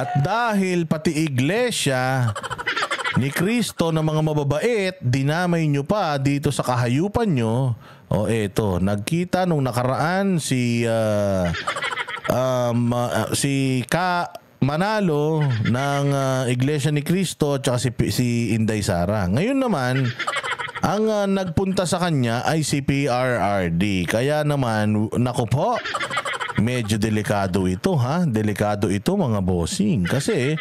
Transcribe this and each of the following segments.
At dahil pati iglesia ni Kristo ng mga mababait, dinamay nyo pa dito sa kahayupan nyo. O eto, nagkita nung nakaraan si Manalo ng Iglesia ni Cristo at si Inday Sara. Ngayon naman, ang nagpunta sa kanya ay si PRRD. Kaya naman, naku po, medyo delikado ito ha. Delikado ito mga bossing. Kasi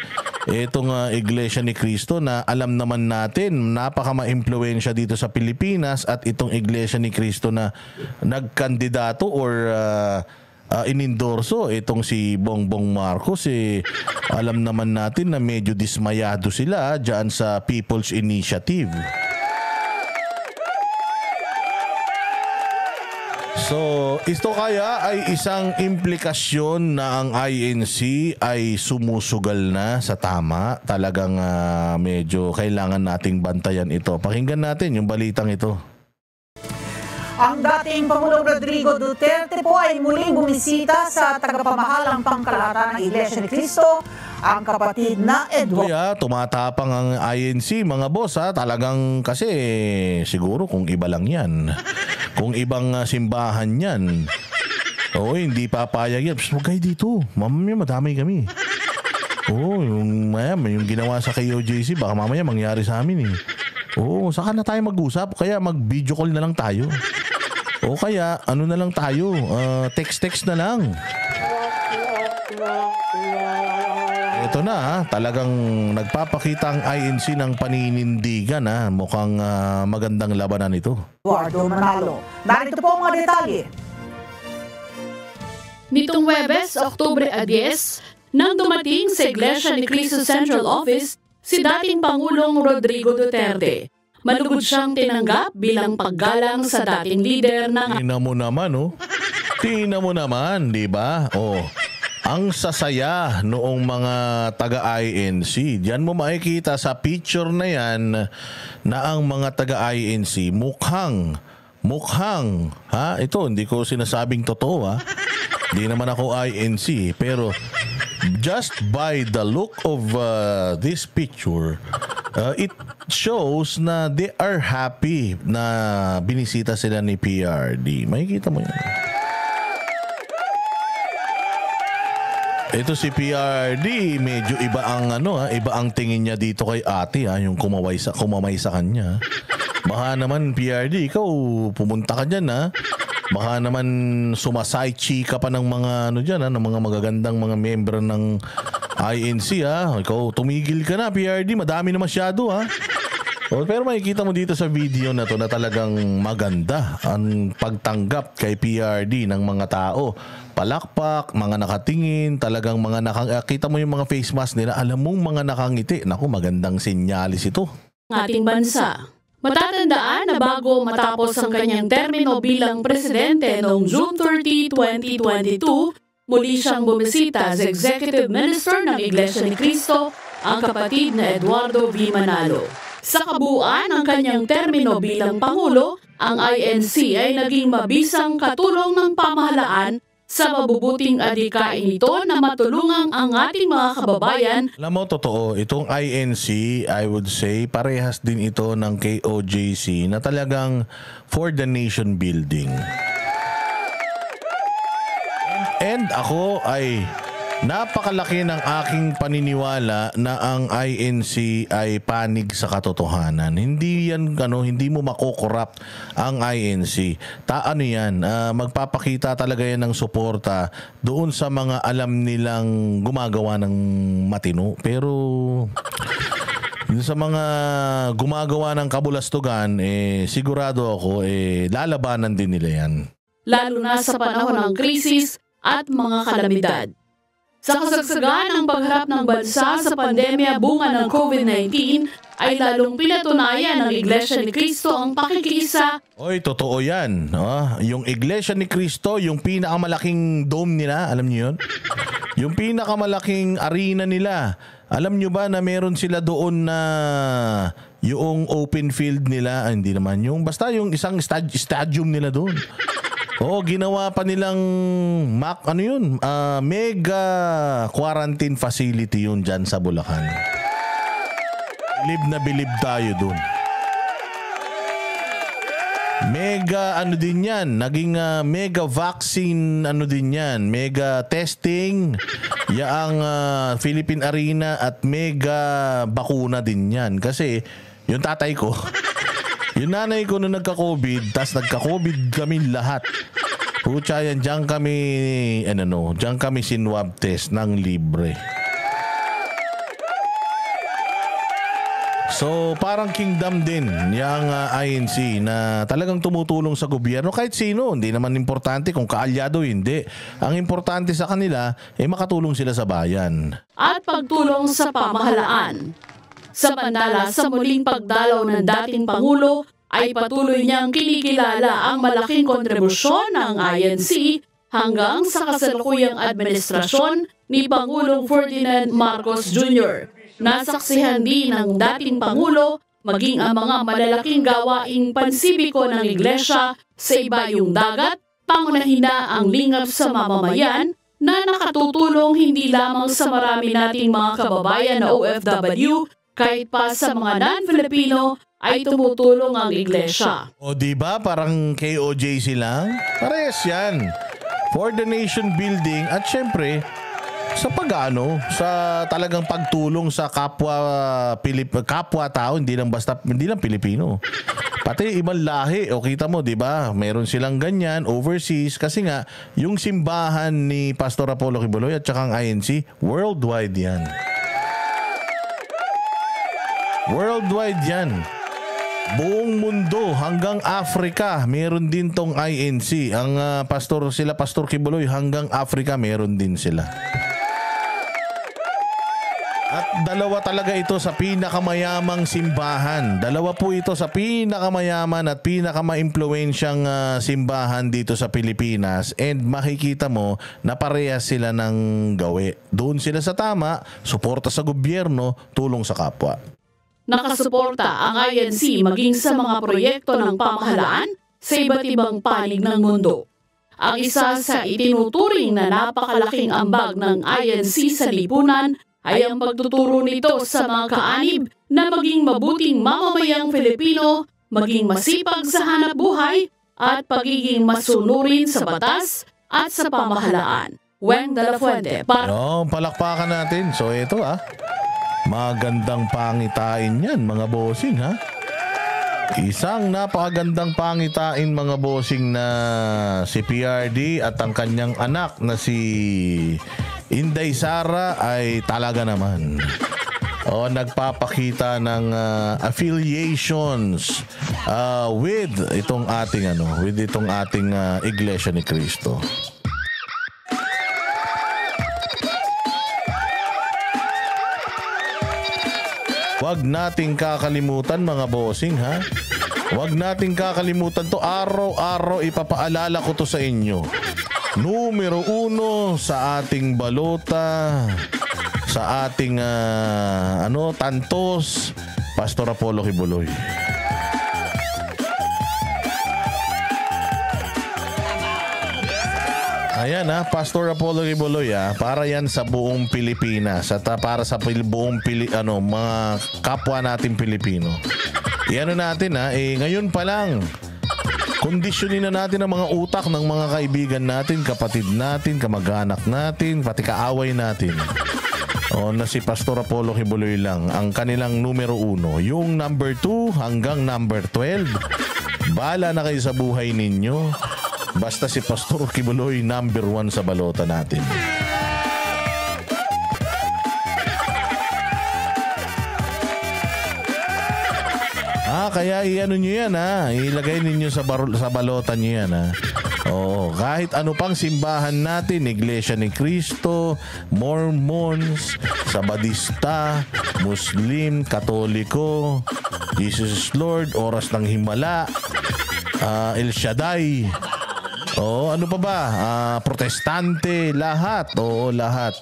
itong Iglesia ni Cristo na alam naman natin napaka-ma-impluwensya dito sa Pilipinas at itong Iglesia ni Cristo na nagkandidato or inendorso itong si Bongbong Marcos, alam naman natin na medyo dismayado sila dyan sa People's Initiative. So, ito kaya ay isang implikasyon na ang INC ay sumusugal na sa tama. Talagang medyo kailangan nating bantayan ito. Pakinggan natin yung balitang ito. Ang dating Pangulong Rodrigo Duterte po ay muling bumisita sa tagapamahalang pangkalahatan ng Iglesia ni Cristo, ang kapatid na Edward. Kaya tumatapang ang INC mga boss ha. Talagang kasi siguro kung iba lang yan. Kung ibang simbahan yan. Oo, hindi papayag yan. Huwag kayo dito. Mamaya madamay kami. Oo, yung ginawa sa KOJC, baka mamaya mangyari sa amin eh. Oo, saka na tayo mag-usap. Kaya mag-video call na lang tayo. O kaya, ano na lang tayo? Text-text na lang. Ito na ha, talagang nagpapakita ang INC ng paninindigan ha. Mukhang magandang labanan ito. Eduardo Manalo. Narito po ang mga detalye. Nitong Huwebes, Oktubre 10, nang dumating sa Iglesia ni Cristo Central Office si dating Pangulong Rodrigo Duterte. Malugod siyang tinanggap bilang paggalang sa dating leader ng... Tingnan mo naman, oh. Tingnan mo naman, di ba? Oh. Ang sasaya noong mga taga-INC. Diyan mo makikita sa picture na yan na ang mga taga-INC mukhang, ha? Ito, hindi ko sinasabing totoo, ha? Hindi naman ako INC, pero just by the look of this picture, it shows na they are happy na binisita sila ni PRD. Makikita mo yan. Ito si PRD, medyo iba ang iba ang tingin niya dito kay ate yung kumamay sa kanya. Baka naman PRD, ikaw pumunta ka diyan ha. Baka naman sumasay chika pa ng mga diyan ng mga magagandang mga member ng INC ha. Ikaw tumigil ka na PRD, madami na masyado ha. Pero makikita mo dito sa video na to na talagang maganda ang pagtanggap kay PRD ng mga tao. Palakpak, mga nakatingin, talagang mga nakakita mo yung mga face mask nila, alam mong mga nakangiti. Naku, magandang senyalis ito. Ating bansa. Matatandaan na bago matapos ang kanyang termino bilang presidente noong June 30, 2022, muli siyang bumisita sa Executive Minister ng Iglesia ni Cristo, ang kapatid na Eduardo V. Manalo. Sa kabuuan ng kanyang termino bilang Pangulo, ang INC ay naging mabisang katulong ng pamahalaan sa mabubuting adhikain nito na matulungang ang ating mga kababayan. Alam mo, totoo, itong INC, I would say, parehas din ito ng KOJC na talagang for the nation building. And ako ay napakalaki ng aking paniniwala na ang INC ay panig sa katotohanan. Hindi yan hindi mo makokorrupt ang INC. Magpapakita talaga yan ng suporta doon sa mga alam nilang gumagawa ng matino. Pero sa mga gumagawa ng kabulastugan, sigurado ako lalabanan din nila yan. Lalo na sa panahon ng krisis at mga kalamidad. Sa kasagsagan ng pagharap ng bansa sa pandemya bunga ng COVID-19 ay lalong pinatunayan ng Iglesia ni Cristo ang pakikiisa. Oy, totoo yan. Yung Iglesia ni Cristo, yung pinakamalaking dome nila, alam niyo yun? Yung pinakamalaking arena nila. Alam niyo ba na meron sila doon na yung open field nila, hindi naman yung, basta yung isang stadium nila doon. Ginawa pa nilang mega quarantine facility yun dyan sa Bulacan. Bilib na bilib tayo dun. Mega din yan, naging mega vaccine din yan, mega testing, yaang Philippine Arena at mega bakuna din yan. Kasi yung tatay ko, yung nanay ko nung nagka-COVID, tas nagka-COVID kami lahat. Pucha yan, diyan kami sinwab test ng libre. So parang kingdom din yung INC na talagang tumutulong sa gobyerno kahit sino. Hindi naman importante kung kaalyado hindi. Ang importante sa kanila makatulong sila sa bayan. At pagtulong sa pamahalaan. Samantala sa muling pagdalaw ng dating Pangulo ay patuloy niyang kinikilala ang malaking kontribusyon ng INC hanggang sa kasalukuyang administrasyon ni Pangulong Ferdinand Marcos Jr. Nasaksihan din ng dating Pangulo maging ang mga malalaking gawaing pansibiko ng iglesia sa ibayong dagat, pangunahin na ang lingap sa mamamayan na nakatutulong hindi lamang sa marami nating mga kababayan na OFW, kahit pa sa mga non-Filipino ay tumutulong ang iglesia. O diba parang KOJC lang? Parehas yan. For the nation building at syempre sa sa talagang pagtulong sa kapwa tao, hindi lang Pilipino. Pati ibang lahi, o kita mo, 'di ba? Meron silang ganyan overseas kasi nga yung simbahan ni Pastor Apollo Kibuloy at saka ang INC, worldwide 'yan. Worldwide 'yan. Buong mundo hanggang Africa, meron din tong INC. Ang Pastor Kibuloy hanggang Africa meron din sila. At dalawa talaga ito sa pinakamayamang simbahan. Dalawa po ito sa pinakamayaman at pinakamaimpluwensyang simbahan dito sa Pilipinas. And makikita mo na parehas sila ng gawi. Doon sila sa tama, suporta sa gobyerno, tulong sa kapwa. Nakasuporta ang INC maging sa mga proyekto ng pamahalaan sa iba't ibang panig ng mundo. Ang isa sa itinuturing na napakalaking ambag ng INC sa lipunan ay ang pagtuturo nito sa mga kaanib na maging mabuting mamamayang Filipino, maging masipag sa hanap buhay, at pagiging masunurin sa batas at sa pamahalaan. Weng de la Fuente para... palakpakan natin. So ito magandang pangitain yan mga bossing Isang napakagandang pangitain mga bossing na si PRD at ang kanyang anak na si Inday Sara ay talaga naman nagpapakita ng affiliations with itong ating Iglesia ni Cristo. Huwag nating kakalimutan mga bossing Huwag nating kakalimutan to. Araw-araw ipapaalala ko to sa inyo. Numero 1 sa ating balota, sa ating tantos, Pastor Apollo Kibuloy. Ayan Pastor Apollo Kibuloy para yan sa buong Pilipinas at para sa buong mga kapwa natin Pilipino. Natin ngayon pa lang kondisyonin na natin ang mga utak ng mga kaibigan natin, kapatid natin, kamag-anak natin, pati kaaway natin. Na si Pastor Apollo Kibuloy lang ang kanilang numero 1. Yung number 2 hanggang number 12. Bala na kayo sa buhay ninyo. Basta si Pastor Kibuloy number 1 sa balota natin. Kaya nyo yan ilagay ninyo sa balota nyo yan kahit ano pang simbahan natin, Iglesia ni Cristo, Mormons, Sabadista, Muslim, Katoliko, Jesus Lord, Oras ng Himala, El Shaddai, ano pa ba? Protestante, lahat. Lahat.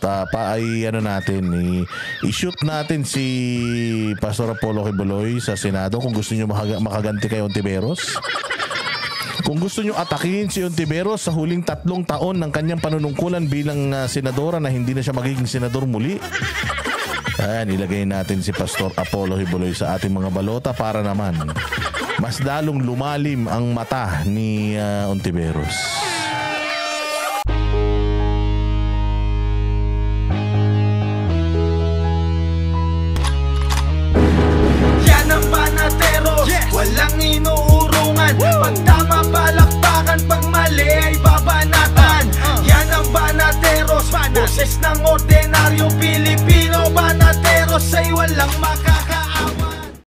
I-shoot natin si Pastor Apollo Kibuloy sa Senado kung gusto niyo makaganti kay Ontiveros. Kung gusto nyo atakihin si Ontiveros sa huling 3 taon ng kanyang panunungkulan bilang senadora na hindi na siya magiging senador muli, ayan, ilagay natin si Pastor Apollo Hibuloy sa ating mga balota para naman mas lalong lumalim ang mata ni Ontiveros.